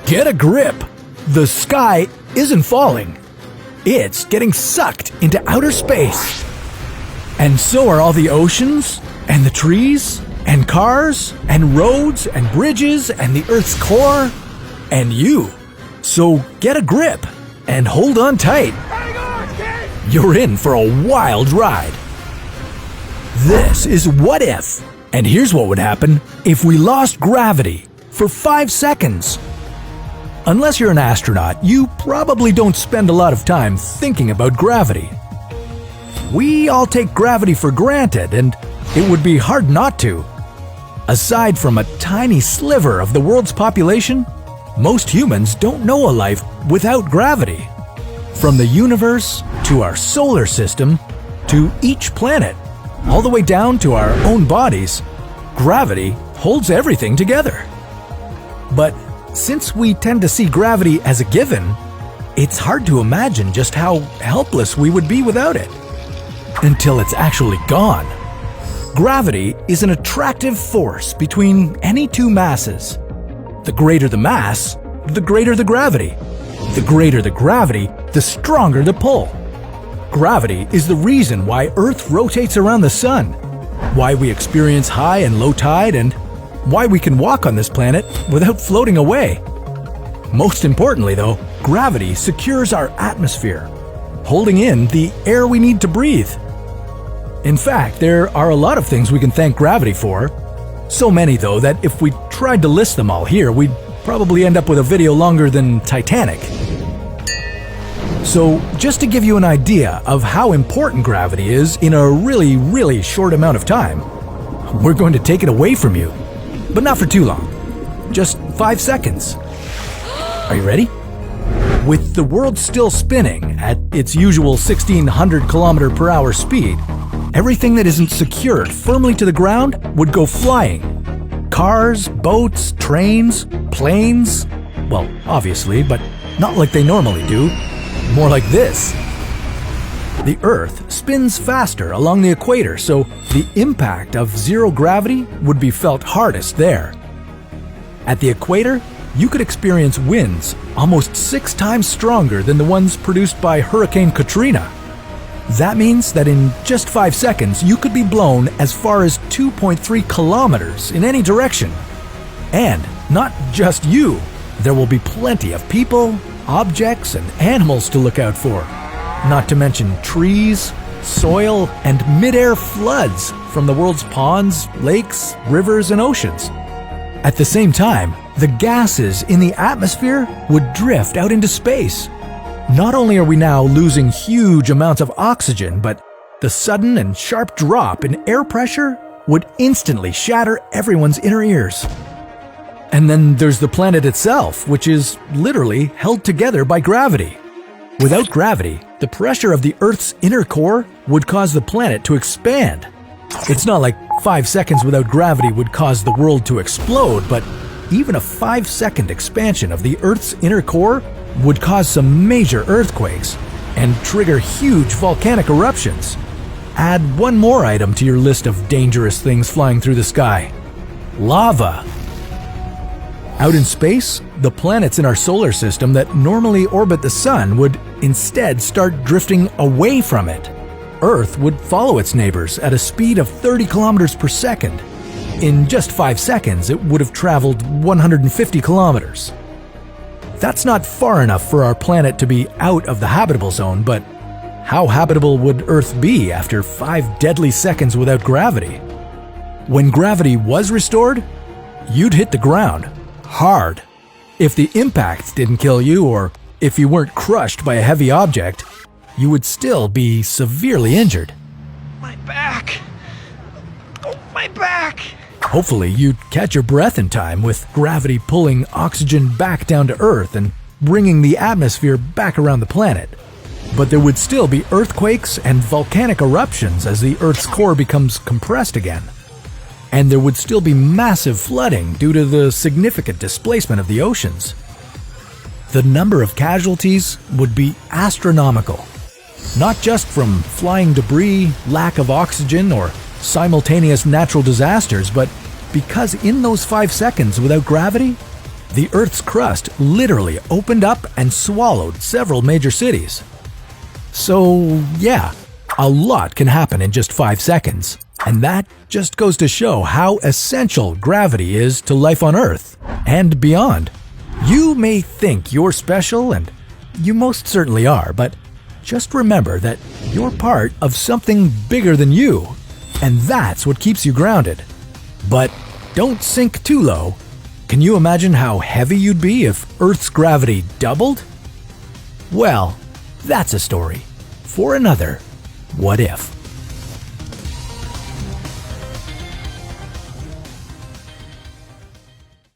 Get a grip! The sky isn't falling. It's getting sucked into outer space. And so are all the oceans, and the trees, and cars, and roads, and bridges, and the Earth's core, and you. So get a grip, and hold on tight. You're in for a wild ride. This is What If, and here's what would happen if we lost gravity for 5 seconds. Unless you're an astronaut, you probably don't spend a lot of time thinking about gravity. We all take gravity for granted, and it would be hard not to. Aside from a tiny sliver of the world's population, most humans don't know a life without gravity. From the universe to our solar system to each planet, all the way down to our own bodies, gravity holds everything together. But since we tend to see gravity as a given, it's hard to imagine just how helpless we would be without it. Until it's actually gone. Gravity is an attractive force between any two masses. The greater the mass, the greater the gravity. The greater the gravity, the stronger the pull. Gravity is the reason why Earth rotates around the sun, why we experience high and low tide, and why we can walk on this planet without floating away. Most importantly though, gravity secures our atmosphere, holding in the air we need to breathe. In fact, there are a lot of things we can thank gravity for. So many though that if we tried to list them all here, we'd probably end up with a video longer than Titanic. So just to give you an idea of how important gravity is in a really short amount of time, we're going to take it away from you. But not for too long. Just 5 seconds. Are you ready? With the world still spinning at its usual 1,600 km/h speed, everything that isn't secured firmly to the ground would go flying. Cars, boats, trains, planes. Well, obviously, but not like they normally do. More like this. The Earth spins faster along the equator, so the impact of zero gravity would be felt hardest there. At the equator, you could experience winds almost 6 times stronger than the ones produced by Hurricane Katrina. That means that in just 5 seconds, you could be blown as far as 2.3 kilometers in any direction. And not just you. There will be plenty of people, objects, and animals to look out for. Not to mention trees, soil, and mid-air floods from the world's ponds, lakes, rivers, and oceans. At the same time, the gases in the atmosphere would drift out into space. Not only are we now losing huge amounts of oxygen, but the sudden and sharp drop in air pressure would instantly shatter everyone's inner ears. And then there's the planet itself, which is literally held together by gravity. Without gravity, the pressure of the Earth's inner core would cause the planet to expand. It's not like 5 seconds without gravity would cause the world to explode, but even a 5-second expansion of the Earth's inner core would cause some major earthquakes and trigger huge volcanic eruptions. Add one more item to your list of dangerous things flying through the sky: lava. Out in space, the planets in our solar system that normally orbit the sun would instead start drifting away from it. Earth would follow its neighbors at a speed of 30 kilometers per second. In just 5 seconds, it would have traveled 150 kilometers. That's not far enough for our planet to be out of the habitable zone, but how habitable would Earth be after 5 deadly seconds without gravity? When gravity was restored, you'd hit the ground. Hard. If the impact didn't kill you, or if you weren't crushed by a heavy object, you would still be severely injured. My back! Oh, my back! Hopefully, you'd catch your breath in time, with gravity pulling oxygen back down to Earth and bringing the atmosphere back around the planet. But there would still be earthquakes and volcanic eruptions as the Earth's core becomes compressed again. And there would still be massive flooding due to the significant displacement of the oceans. The number of casualties would be astronomical. Not just from flying debris, lack of oxygen, or simultaneous natural disasters, but because in those 5 seconds without gravity, the Earth's crust literally opened up and swallowed several major cities. So, yeah, a lot can happen in just 5 seconds. And that just goes to show how essential gravity is to life on Earth and beyond. You may think you're special, and you most certainly are, but just remember that you're part of something bigger than you, and that's what keeps you grounded. But don't sink too low. Can you imagine how heavy you'd be if Earth's gravity doubled? Well, that's a story for another What If.